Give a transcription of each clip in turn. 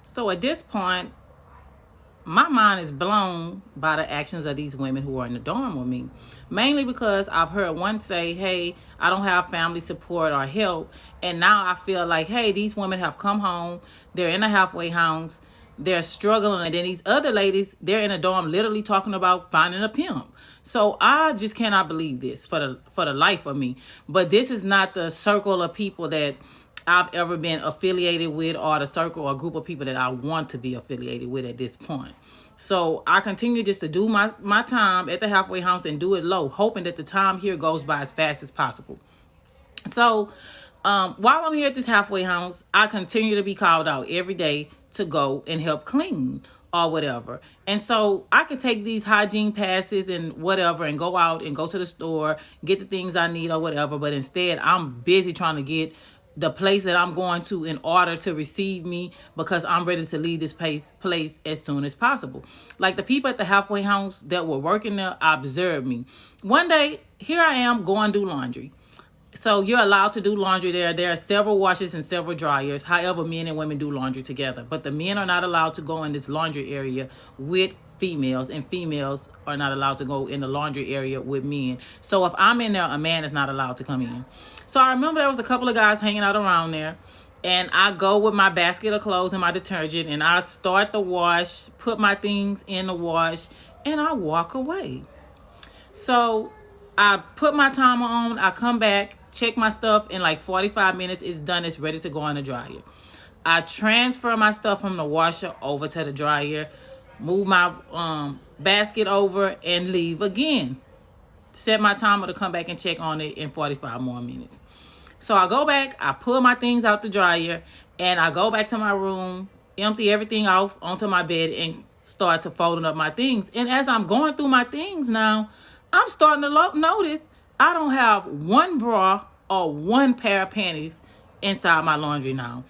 So at this point, my mind is blown by the actions of these women who are in the dorm with me. Mainly because I've heard one say, hey, I don't have family support or help. And now I feel like, hey, these women have come home. They're in a halfway house. They're struggling. And then these other ladies, they're in a dorm literally talking about finding a pimp. So I just cannot believe this for the life of me. But this is not the circle of people that I've ever been affiliated with, or the circle or group of people that I want to be affiliated with at this point. So I continue just to do my time at the halfway house and do it low, hoping that the time here goes by as fast as possible. So while I'm here at this halfway house, I continue to be called out every day to go and help clean or whatever. And so I could take these hygiene passes and whatever and go out and go to the store, get the things I need or whatever. But instead, I'm busy trying to get the place that I'm going to in order to receive me, because I'm ready to leave this place as soon as possible. Like the people at the halfway house that were working there observed me. One day, here I am going to do laundry. So you're allowed to do laundry there. There are several washers and several dryers. However, men and women do laundry together. But the men are not allowed to go in this laundry area with females, and females are not allowed to go in the laundry area with men. So if I'm in there, a man is not allowed to come in. So I remember there was a couple of guys hanging out around there. And I go with my basket of clothes and my detergent, and I start the wash, put my things in the wash, and I walk away. So I put my timer on, I come back, check my stuff in like 45 minutes, it's done, it's ready to go in the dryer. I transfer my stuff from the washer over to the dryer, move my basket over, and leave again. Set my timer to come back and check on it in 45 more minutes. So I go back, I pull my things out the dryer, and I go back to my room, empty everything off onto my bed, and start to folding up my things. And as I'm going through my things now, I'm starting to notice I don't have one bra or one pair of panties inside my laundry now.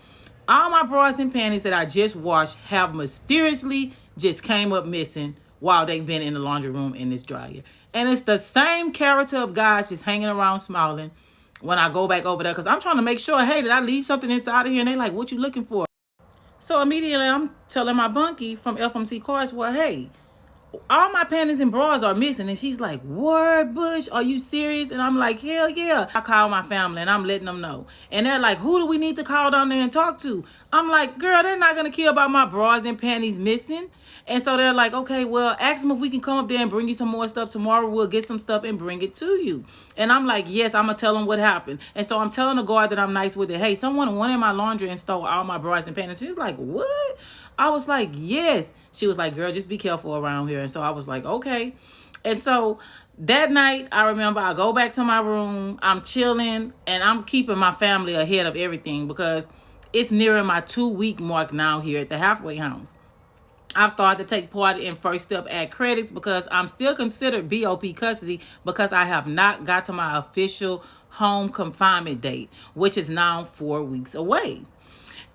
All my bras and panties that I just washed have mysteriously just came up missing while they've been in the laundry room in this dryer. And it's the same character of guys just hanging around smiling when I go back over there, because I'm trying to make sure, hey, did I leave something inside of here? And they like, what you looking for? So immediately I'm telling my bunkie from FMC Cars, well, hey, all my panties and bras are missing. And she's like, word, Bush, are you serious? And I'm like, hell yeah. I call my family and I'm letting them know. And they're like, who do we need to call down there and talk to? I'm like, girl, they're not going to care about my bras and panties missing. And so they're like, okay, well, ask them if we can come up there and bring you some more stuff. Tomorrow we'll get some stuff and bring it to you. And I'm like, yes, I'm going to tell them what happened. And so I'm telling the guard that I'm nice with it. Hey, someone went in my laundry and stole all my bras and panties. She's like, what? I was like, yes. She was like, girl, just be careful around here. And so I was like, okay. And so that night, I remember I go back to my room. I'm chilling and I'm keeping my family ahead of everything because it's nearing my 2-week mark now here at the halfway house. I've started to take part in First Step Act credits because I'm still considered BOP custody because I have not got to my official home confinement date, which is now 4 weeks away.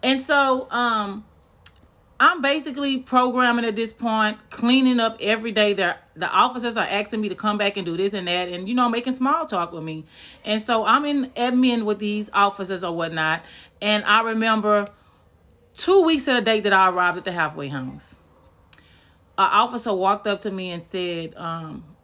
And so I'm basically programming at this point, cleaning up every day. The officers are asking me to come back and do this and that and, making small talk with me. And so I'm in admin with these officers or whatnot. And I remember 2 weeks to the date that I arrived at the halfway house. An officer walked up to me and said,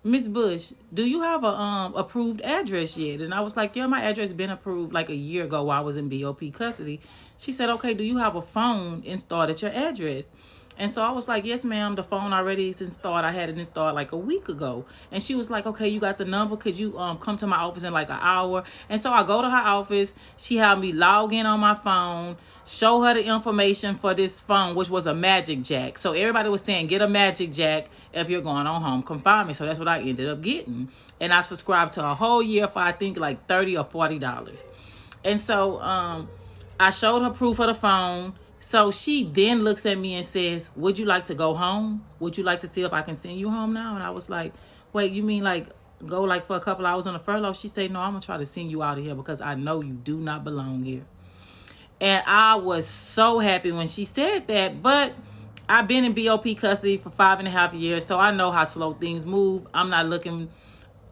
Miss Bush, do you have a approved address yet? And I was like, yeah, my address been approved like a year ago while I was in BOP custody. She said, okay, do you have a phone installed at your address? And so I was like, yes, ma'am, the phone already is installed. I had it installed like a week ago. And she was like, okay, you got the number? Could you come to my office in like an hour? And so I go to her office. She had me log in on my phone, show her the information for this phone, which was a Magic Jack. So everybody was saying, get a Magic Jack if you're going on home confinement. So that's what I ended up getting. And I subscribed to a whole year for, I think, like $30 or $40. And so I showed her proof of the phone. So she then looks at me and says, would you like to go home? Would you like to see if I can send you home now? And I was like, wait, you mean like go like for a couple hours on a furlough? She said, no, I'm going to try to send you out of here because I know you do not belong here. And I was so happy when she said that. But I've been in BOP custody for 5.5 years, so I know how slow things move. I'm not looking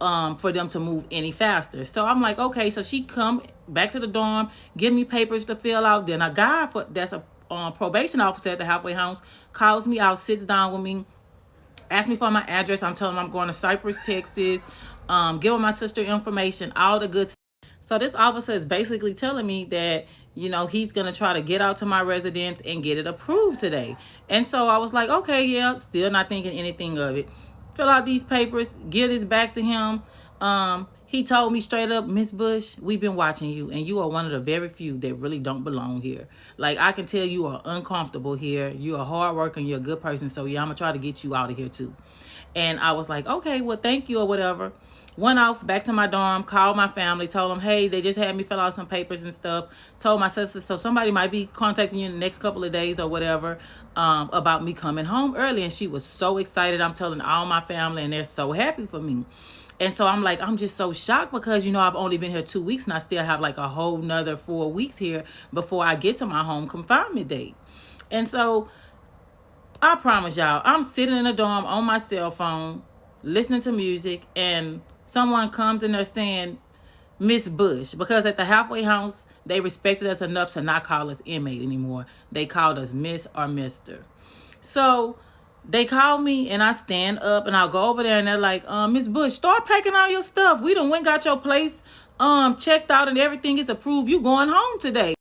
for them to move any faster. So I'm like, okay. So she come back to the dorm, give me papers to fill out. Then a guy that's probation officer at the halfway house calls me out, sits down with me, asks me for my address. I'm telling him I'm going to Cypress, Texas. Giving my sister information, all the good stuff. So this officer is basically telling me that, he's going to try to get out to my residence and get it approved today. And so I was like, okay, yeah, still not thinking anything of it. Fill out these papers, give this back to him. He told me straight up, Miss Bush, we've been watching you, and you are one of the very few that really don't belong here. Like, I can tell you are uncomfortable here. You're a hard worker and you're a good person, so yeah, I'm going to try to get you out of here too. And I was like, okay, well, thank you or whatever. Went off back to my dorm, called my family, told them, hey, they just had me fill out some papers and stuff. Told my sister, so somebody might be contacting you in the next couple of days or whatever about me coming home early. And she was so excited. I'm telling all my family, and they're so happy for me. And so I'm like, I'm just so shocked because, I've only been here 2 weeks and I still have like a whole nother 4 weeks here before I get to my home confinement date. And so I promise y'all, I'm sitting in a dorm on my cell phone, listening to music, and someone comes in there saying, Miss Bush, because at the halfway house, they respected us enough to not call us inmate anymore. They called us Miss or Mister. So they call me and I stand up and I'll go over there and they're like, Miss Bush, start packing all your stuff. We done went got your place checked out and everything is approved. You going home today.